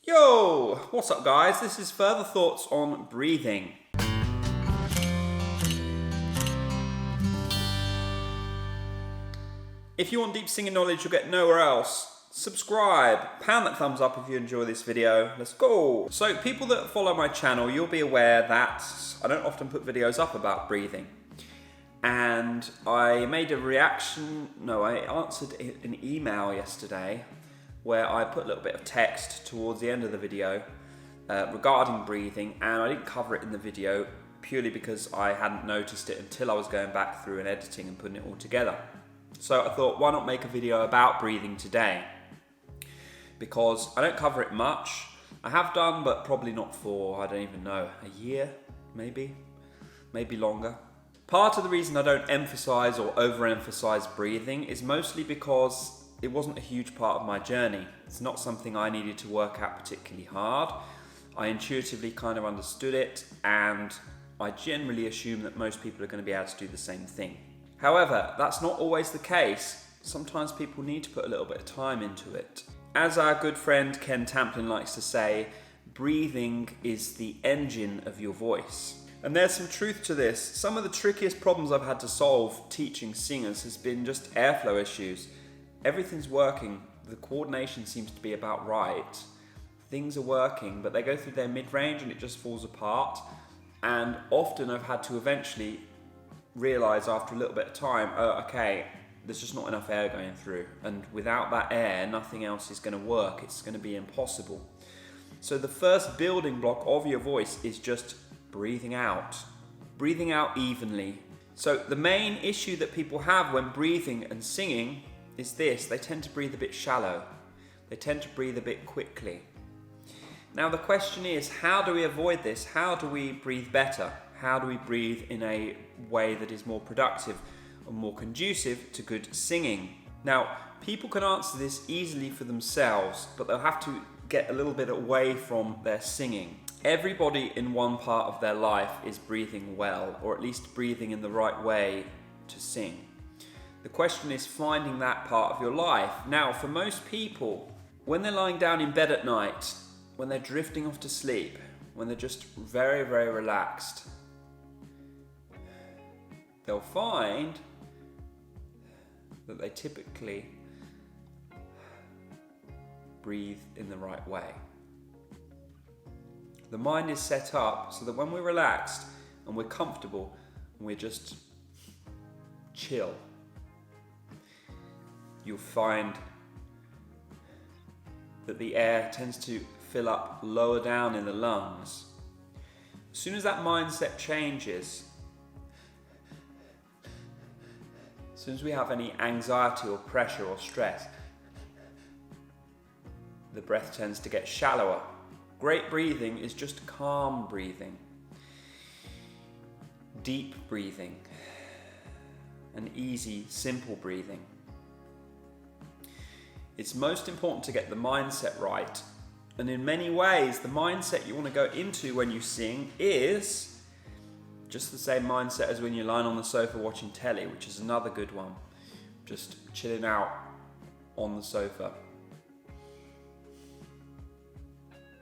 Yo, what's up guys? This is further thoughts on breathing. If you want deep singing knowledge you'll get nowhere else, subscribe, pound that thumbs up if you enjoy this video, let's go! So people that follow my channel, you'll be aware that I don't often put videos up about breathing. And I made a I answered an email yesterday where I put a little bit of text towards the end of the video regarding breathing, and I didn't cover it in the video purely because I hadn't noticed it until I was going back through and editing and putting it all together. So I thought, why not make a video about breathing today? Because I don't cover it much. I have done, but probably not for, I don't even know, a year, maybe longer. Part of the reason I don't emphasize or overemphasize breathing is mostly because it wasn't a huge part of my journey. It's not something I needed to work at particularly hard. I intuitively kind of understood it, and I generally assume that most people are going to be able to do the same thing. However, that's not always the case. Sometimes people need to put a little bit of time into it. As our good friend Ken Tamplin likes to say, breathing is the engine of your voice. And there's some truth to this. Some of the trickiest problems I've had to solve teaching singers has been just airflow issues. Everything's working, the coordination seems to be about right. Things are working, but they go through their mid-range and it just falls apart. And often I've had to eventually realize after a little bit of time, oh, okay, there's just not enough air going through, and without that air nothing else is going to work. It's going to be impossible. So the first building block of your voice is just breathing out evenly. So the main issue that people have when breathing and singing is this: they tend to breathe a bit shallow, they tend to breathe a bit quickly. Now the question is, how do we avoid this? How do we breathe better? How do we breathe in a way that is more productive and more conducive to good singing? Now, people can answer this easily for themselves, but they'll have to get a little bit away from their singing. Everybody in one part of their life is breathing well, or at least breathing in the right way to sing. The question is finding that part of your life. Now, for most people, when they're lying down in bed at night, when they're drifting off to sleep, when they're just very, very relaxed, they'll find that they typically breathe in the right way. The mind is set up so that when we're relaxed and we're comfortable and we're just chill, you'll find that the air tends to fill up lower down in the lungs. As soon as that mindset changes, as soon as we have any anxiety or pressure or stress, the breath tends to get shallower. Great breathing is just calm breathing, deep breathing, and easy, simple breathing. It's most important to get the mindset right. And in many ways, the mindset you want to go into when you sing is just the same mindset as when you're lying on the sofa watching telly, which is another good one. Just chilling out on the sofa.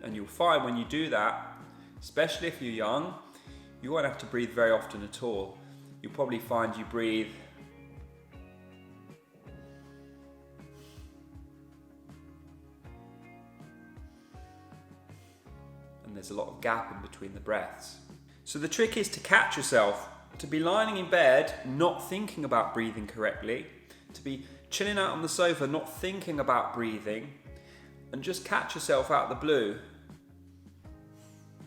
And you'll find when you do that, especially if you're young, you won't have to breathe very often at all. You'll probably find you breathe and there's a lot of gap in between the breaths. So the trick is to catch yourself, to be lying in bed, not thinking about breathing correctly, to be chilling out on the sofa, not thinking about breathing, and just catch yourself out of the blue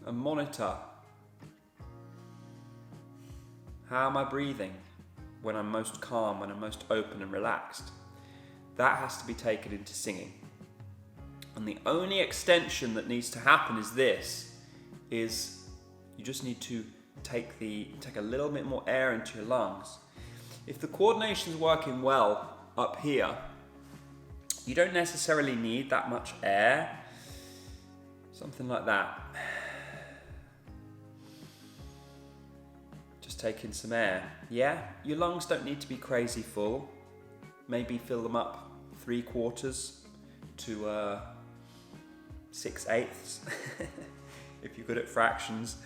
and monitor. How am I breathing when I'm most calm, when I'm most open and relaxed? That has to be taken into singing. And the only extension that needs to happen is this, is you just need to take a little bit more air into your lungs. If the coordination's working well up here, you don't necessarily need that much air. Something like that. Just take in some air. Yeah, your lungs don't need to be crazy full. Maybe fill them up 3/4 to 6/8 if you're good at fractions,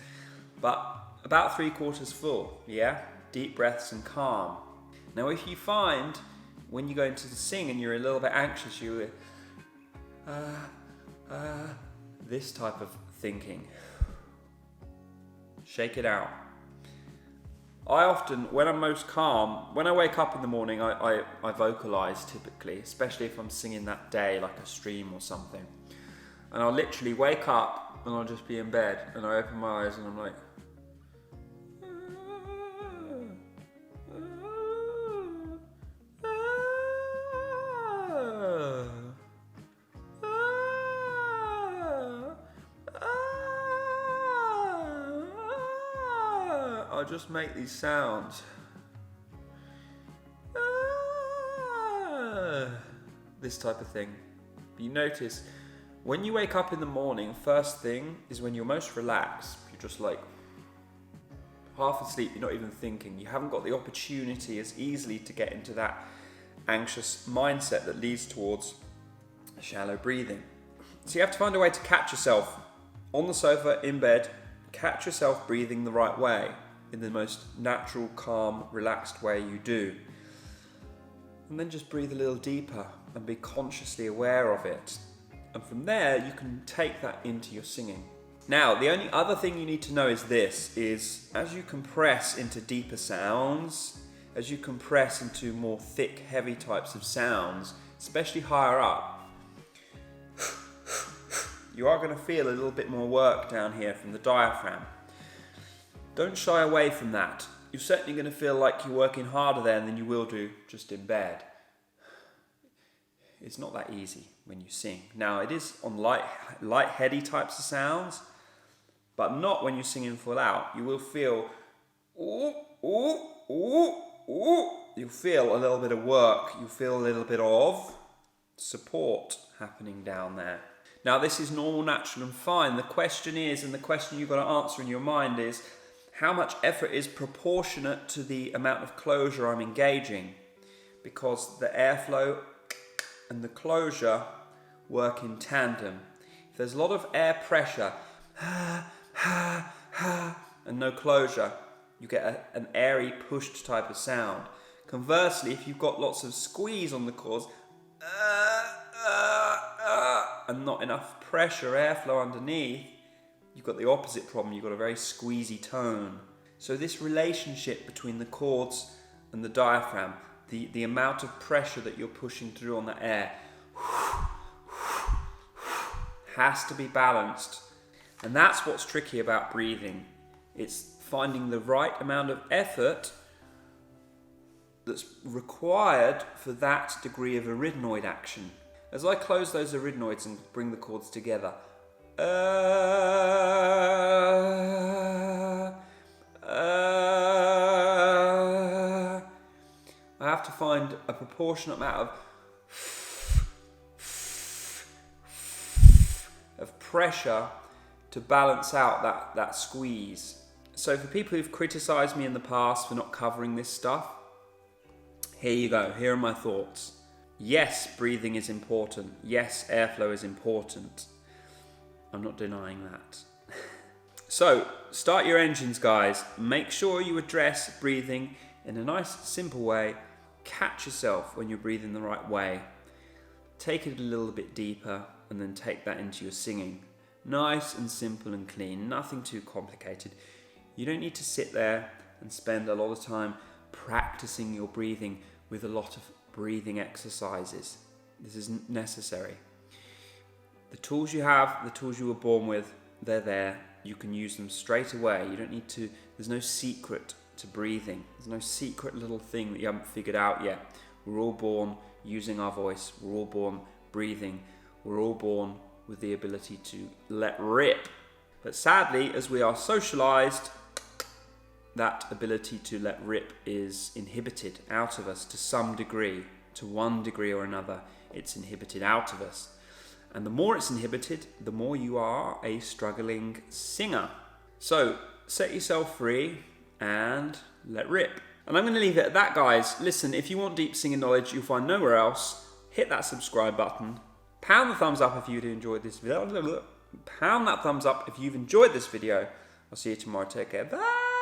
but about 3/4 full, yeah? Deep breaths and calm. Now if you find when you go into the sing and you're a little bit anxious, you this type of thinking, shake it out. I often, when I'm most calm, when I wake up in the morning, I vocalize typically, especially if I'm singing that day, like a stream or something. And I'll literally wake up and I'll just be in bed and I open my eyes and I'm like, I'll just make these sounds. This type of thing. But you notice, when you wake up in the morning, first thing is when you're most relaxed. You're just like half asleep, you're not even thinking. You haven't got the opportunity as easily to get into that anxious mindset that leads towards shallow breathing. So you have to find a way to catch yourself on the sofa, in bed, catch yourself breathing the right way, in the most natural, calm, relaxed way you do. And then just breathe a little deeper and be consciously aware of it. And from there, you can take that into your singing. Now, the only other thing you need to know is this, is as you compress into deeper sounds, as you compress into more thick, heavy types of sounds, especially higher up, you are going to feel a little bit more work down here from the diaphragm. Don't shy away from that. You're certainly going to feel like you're working harder there than you will do just in bed. It's not that easy when you sing. Now, it is on light, heady types of sounds, but not when you're singing full out. You will feel, ooh, ooh, ooh, ooh. You'll feel a little bit of work. You'll feel a little bit of support happening down there. Now, this is normal, natural, and fine. The question is, and the question you've got to answer in your mind is, how much effort is proportionate to the amount of closure I'm engaging? Because the airflow and the closure work in tandem. If there's a lot of air pressure, and no closure, you get an airy, pushed type of sound. Conversely, if you've got lots of squeeze on the chords, and not enough pressure, airflow underneath, you've got the opposite problem. You've got a very squeezy tone. So this relationship between the chords and the diaphragm, the amount of pressure that you're pushing through on the air, has to be balanced. And that's what's tricky about breathing. It's finding the right amount of effort that's required for that degree of arytenoid action. As I close those arytenoids and bring the chords together, I have to find a proportionate amount of pressure to balance out that squeeze. So for people who've criticised me in the past for not covering this stuff, here you go. Here are my thoughts. Yes, breathing is important. Yes, airflow is important. I'm not denying that. So, start your engines, guys. Make sure you address breathing in a nice, simple way. Catch yourself when you're breathing the right way. Take it a little bit deeper and then take that into your singing. Nice and simple and clean. Nothing too complicated. You don't need to sit there and spend a lot of time practicing your breathing with a lot of breathing exercises. This isn't necessary. The tools you have, the tools you were born with, they're there. You can use them straight away. You don't need to, there's no secret to breathing. There's no secret little thing that you haven't figured out yet. We're all born using our voice. We're all born breathing. We're all born with the ability to let rip. But sadly, as we are socialized, that ability to let rip is inhibited out of us to some degree. To one degree or another, it's inhibited out of us. And the more it's inhibited, the more you are a struggling singer. So set yourself free and let rip. And I'm going to leave it at that, guys. Listen, if you want deep singing knowledge you'll find nowhere else, hit that subscribe button. Pound the thumbs up if you've enjoyed this video. Pound that thumbs up if you've enjoyed this video. I'll see you tomorrow. Take care. Bye.